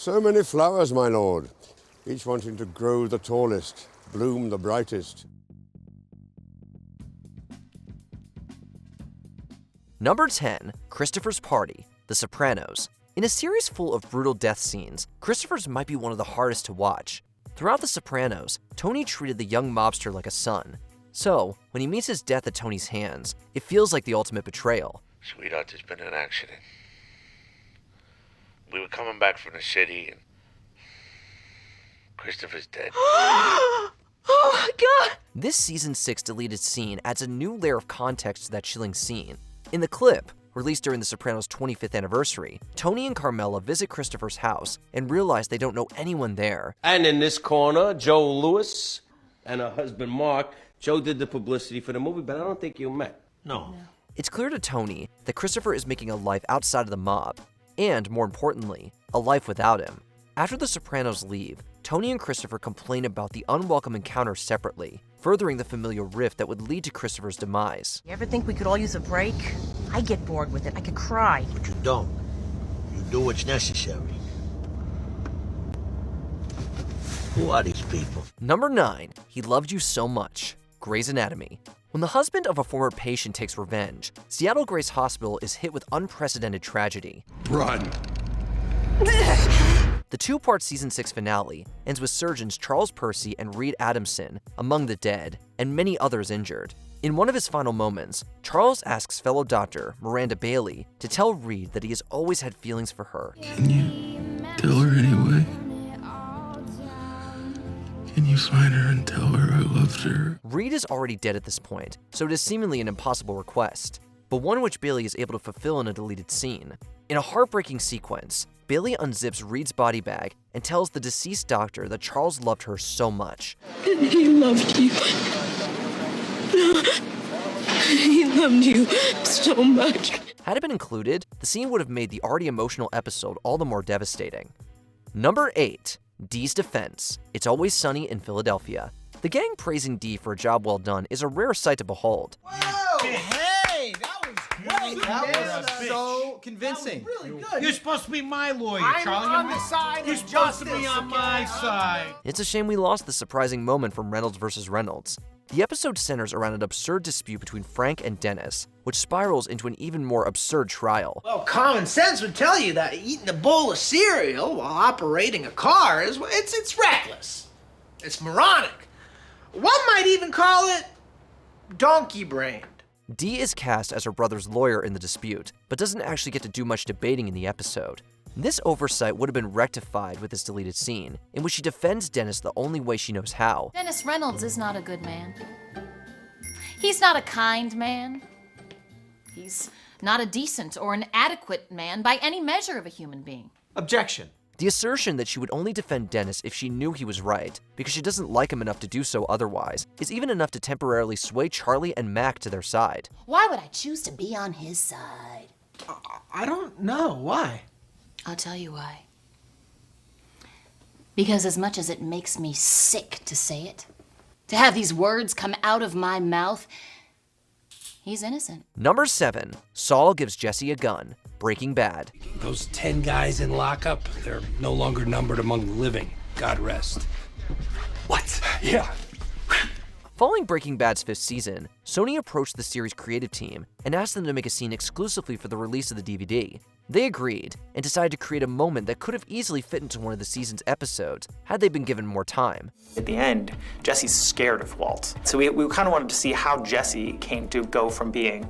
So many flowers, my lord, each wanting to grow the tallest, bloom the brightest. Number 10, Christopher's Party, The Sopranos. In a series full of brutal death scenes, Christopher's might be one of the hardest to watch. Throughout The Sopranos, Tony treated the young mobster like a son. So, when he meets his death at Tony's hands, it feels like the ultimate betrayal. Sweetheart, there's been an accident. We were coming back from the city and Christopher's dead. Oh my God! This season 6 deleted scene adds a new layer of context to that chilling scene. In the clip, released during The Sopranos' 25th anniversary, Tony and Carmela visit Christopher's house and realize they don't know anyone there. And in this corner, Joe Lewis and her husband Mark. Joe did the publicity for the movie, but I don't think you met. No. It's clear to Tony that Christopher is making a life outside of the mob, and, more importantly, a life without him. After the Sopranos leave, Tony and Christopher complain about the unwelcome encounter separately, furthering the familial rift that would lead to Christopher's demise. You ever think we could all use a break? I get bored with it. I could cry. But you don't. You do what's necessary. Who are these people? Number 9, He Loved You So Much, Grey's Anatomy. When the husband of a former patient takes revenge, Seattle Grace Hospital is hit with unprecedented tragedy. Run! The two-part season 6 finale ends with surgeons Charles Percy and Reed Adamson among the dead, and many others injured. In one of his final moments, Charles asks fellow doctor Miranda Bailey to tell Reed that he has always had feelings for her. Can you tell her anyway? Can you find her and tell her I loved her? Reed is already dead at this point, so it is seemingly an impossible request, but one which Bailey is able to fulfill in a deleted scene. In a heartbreaking sequence, Bailey unzips Reed's body bag and tells the deceased doctor that Charles loved her so much. And he loved you. He loved you so much. Had it been included, the scene would have made the already emotional episode all the more devastating. Number 8, Dee's Defense, It's Always Sunny in Philadelphia. The gang praising Dee for a job well done is a rare sight to behold. Whoa! Hey, that was great. That was so convincing. That was really good. You're supposed to be my lawyer, I'm Charlie. on the side You're of supposed to justice, be on okay? my side. It's a shame we lost this surprising moment from Reynolds versus Reynolds. The episode centers around an absurd dispute between Frank and Dennis, which spirals into an even more absurd trial. Well, common sense would tell you that eating a bowl of cereal while operating a car is it's reckless. It's moronic. One might even call it donkey-brained. Dee is cast as her brother's lawyer in the dispute, but doesn't actually get to do much debating in the episode. This oversight would have been rectified with this deleted scene, in which she defends Dennis the only way she knows how. Dennis Reynolds is not a good man. He's not a kind man. He's not a decent or an adequate man by any measure of a human being. Objection. The assertion that she would only defend Dennis if she knew he was right, because she doesn't like him enough to do so otherwise, is even enough to temporarily sway Charlie and Mac to their side. Why would I choose to be on his side? I don't know. Why? I'll tell you why. Because as much as it makes me sick to say it, to have these words come out of my mouth, he's innocent. Number 7, Saul gives Jesse a gun, Breaking Bad. Those 10 guys in lockup, they're no longer numbered among the living. God rest. What? Yeah. Following Breaking Bad's 5th season, Sony approached the series' creative team and asked them to make a scene exclusively for the release of the DVD. They agreed, and decided to create a moment that could have easily fit into one of the season's episodes, had they been given more time. At the end, Jesse's scared of Walt. So we kind of wanted to see how Jesse came to go from being,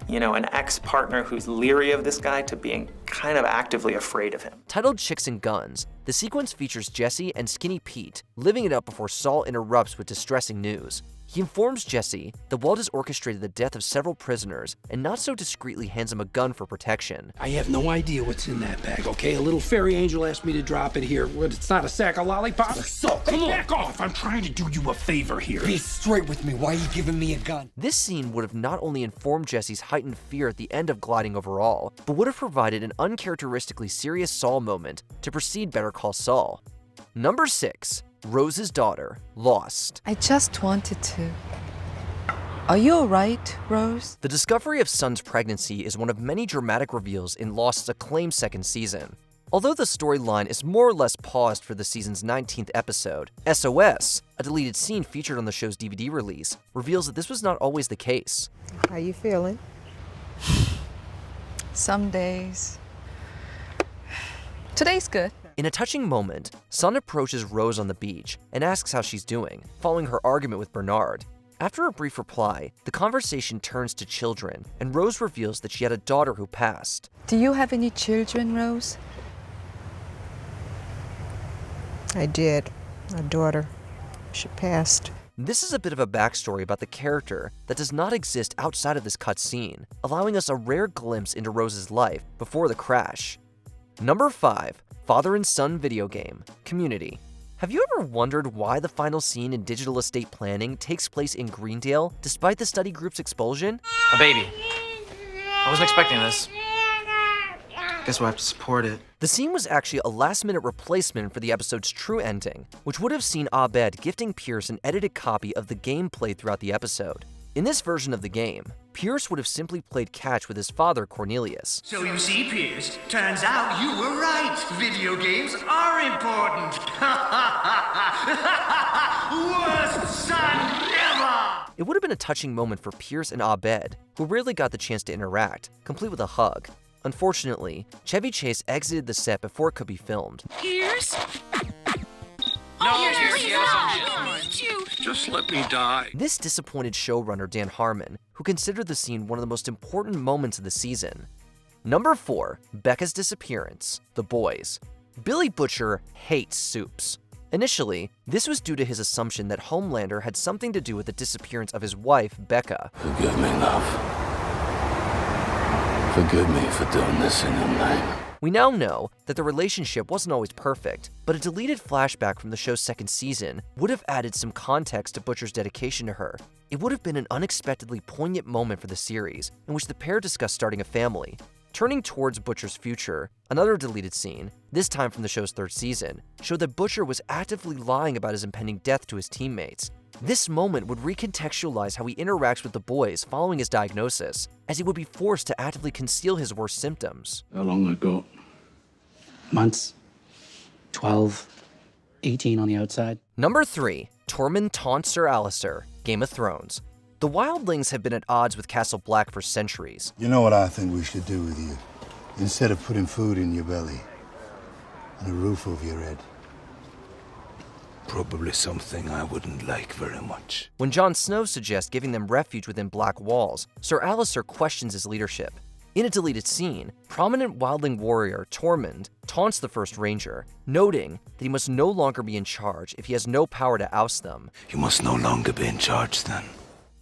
an ex-partner who's leery of this guy to being kind of actively afraid of him. Titled Chicks and Guns, the sequence features Jesse and Skinny Pete living it up before Saul interrupts with distressing news. He informs Jesse that Walt has orchestrated the death of several prisoners and not so discreetly hands him a gun for protection. I have no idea what's in that bag, okay? A little fairy angel asked me to drop it here. What, it's not a sack of lollipops? So, come on. Back off. I'm trying to do you a favor here. Be straight with me. Why are you giving me a gun? This scene would have not only informed Jesse's heightened fear at the end of Gliding Over All, but would have provided an uncharacteristically serious Saul moment to precede Better Call Saul. Number 6, Rose's Daughter, Lost. I just wanted to. Are you alright, Rose? The discovery of Sun's pregnancy is one of many dramatic reveals in Lost's acclaimed 2nd season. Although the storyline is more or less paused for the season's 19th episode, SOS, a deleted scene featured on the show's DVD release, reveals that this was not always the case. How you feeling? Some days. Today's good. In a touching moment, Sun approaches Rose on the beach and asks how she's doing, following her argument with Bernard. After a brief reply, the conversation turns to children, and Rose reveals that she had a daughter who passed. Do you have any children, Rose? I did. A daughter. She passed. This is a bit of a backstory about the character that does not exist outside of this cutscene, allowing us a rare glimpse into Rose's life before the crash. Number 5. Father and Son Video Game, Community. Have you ever wondered why the final scene in Digital Estate Planning takes place in Greendale, despite the study group's expulsion? A baby. I wasn't expecting this. Guess we'll have to support it. The scene was actually a last-minute replacement for the episode's true ending, which would have seen Abed gifting Pierce an edited copy of the game played throughout the episode. In this version of the game, Pierce would have simply played catch with his father, Cornelius. So you see, Pierce, turns out you were right. Video games are important. Worst son ever! It would have been a touching moment for Pierce and Abed, who rarely got the chance to interact, complete with a hug. Unfortunately, Chevy Chase exited the set before it could be filmed. Pierce? No, Pierce, I need you. Just let me die. This disappointed showrunner Dan Harmon, who considered the scene one of the most important moments of the season. Number 4. Becca's disappearance. The Boys. Billy Butcher hates soups. Initially, this was due to his assumption that Homelander had something to do with the disappearance of his wife, Becca. Forgive me, love. Forgive me for doing this in your name. We now know that the relationship wasn't always perfect, but a deleted flashback from the show's second season would have added some context to Butcher's dedication to her. It would have been an unexpectedly poignant moment for the series, in which the pair discussed starting a family. Turning towards Butcher's future, another deleted scene, this time from the show's third season, showed that Butcher was actively lying about his impending death to his teammates. This moment would recontextualize how he interacts with the boys following his diagnosis, as he would be forced to actively conceal his worst symptoms. How long ago? Months. 12, 18 on the outside. Number 3. Tormund taunts Sir Alistair, Game of Thrones. The Wildlings have been at odds with Castle Black for centuries. You know what I think we should do with you? Instead of putting food in your belly and a roof over your head. Probably something I wouldn't like very much. When Jon Snow suggests giving them refuge within Black Walls, Sir Alistair questions his leadership. In a deleted scene, prominent Wildling warrior Tormund taunts the First Ranger, noting that he must no longer be in charge if he has no power to oust them. You must no longer be in charge then.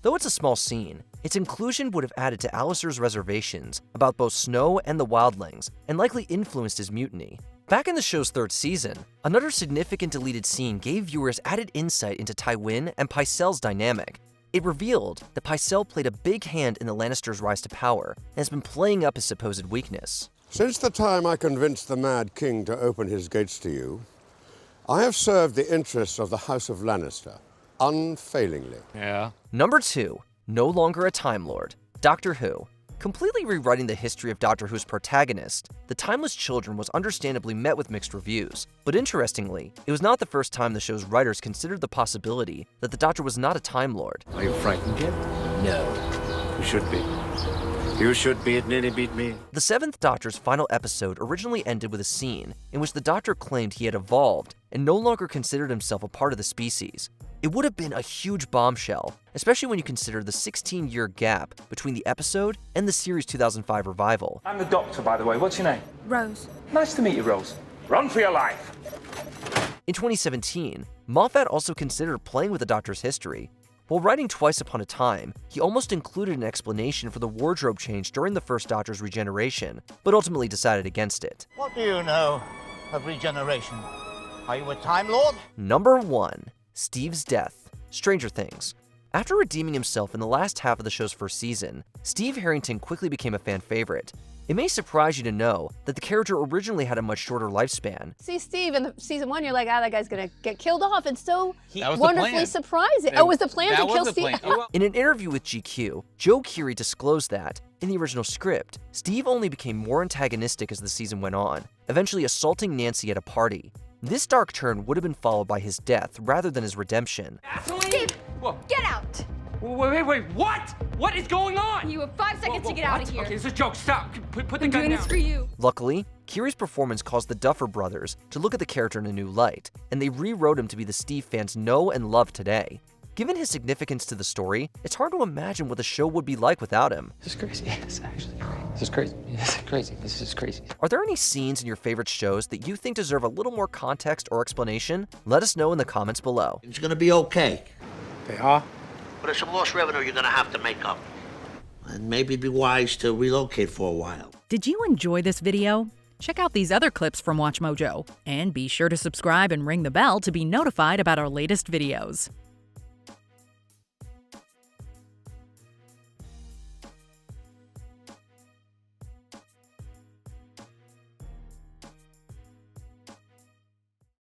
Though it's a small scene, its inclusion would have added to Alistair's reservations about both Snow and the Wildlings, and likely influenced his mutiny. Back in the show's third season, another significant deleted scene gave viewers added insight into Tywin and Pycelle's dynamic. It revealed that Pycelle played a big hand in the Lannisters' rise to power, and has been playing up his supposed weakness. Since the time I convinced the Mad King to open his gates to you, I have served the interests of the House of Lannister unfailingly. Yeah. Number 2. No longer a Time Lord. Doctor Who. Completely rewriting the history of Doctor Who's protagonist, The Timeless Children was understandably met with mixed reviews. But interestingly, it was not the first time the show's writers considered the possibility that the Doctor was not a Time Lord. Are you frightened yet? No. You should be. You should be. It nearly beat me. The Seventh Doctor's final episode originally ended with a scene in which the Doctor claimed he had evolved and no longer considered himself a part of the species. It would have been a huge bombshell, especially when you consider the 16-year gap between the episode and the series' 2005 revival. I'm the Doctor, by the way. What's your name? Rose. Nice to meet you, Rose. Run for your life. In 2017, Moffat also considered playing with the Doctor's history. While writing Twice Upon a Time, he almost included an explanation for the wardrobe change during the first Doctor's regeneration, but ultimately decided against it. What do you know of regeneration? Are you a Time Lord? Number 1. Steve's death. Stranger Things. After redeeming himself in the last half of the show's first season, Steve Harrington quickly became a fan favorite. It may surprise you to know that the character originally had a much shorter lifespan. See Steve in season 1, you're like, that guy's gonna get killed off. It's so That was the wonderfully plan. surprising. Oh, was the plan That to was kill the Steve? plan. In an interview with GQ, Joe Keery disclosed that, in the original script, Steve only became more antagonistic as the season went on, eventually assaulting Nancy at a party. This dark turn would have been followed by his death rather than his redemption. Steve, get out! Wait, what? What is going on? You have 5 seconds to get out of here. Okay, this is a joke. Stop. Put the I'm gun doing down. this for you. Luckily, Keery's performance caused the Duffer Brothers to look at the character in a new light, and they rewrote him to be the Steve fans know and love today. Given his significance to the story, it's hard to imagine what the show would be like without him. This is crazy. This is actually crazy. This is crazy. This is crazy. This is crazy. Are there any scenes in your favorite shows that you think deserve a little more context or explanation? Let us know in the comments below. It's gonna be okay. They are? But there's some lost revenue you're gonna have to make up. And maybe it'd be wise to relocate for a while. Did you enjoy this video? Check out these other clips from WatchMojo. And be sure to subscribe and ring the bell to be notified about our latest videos.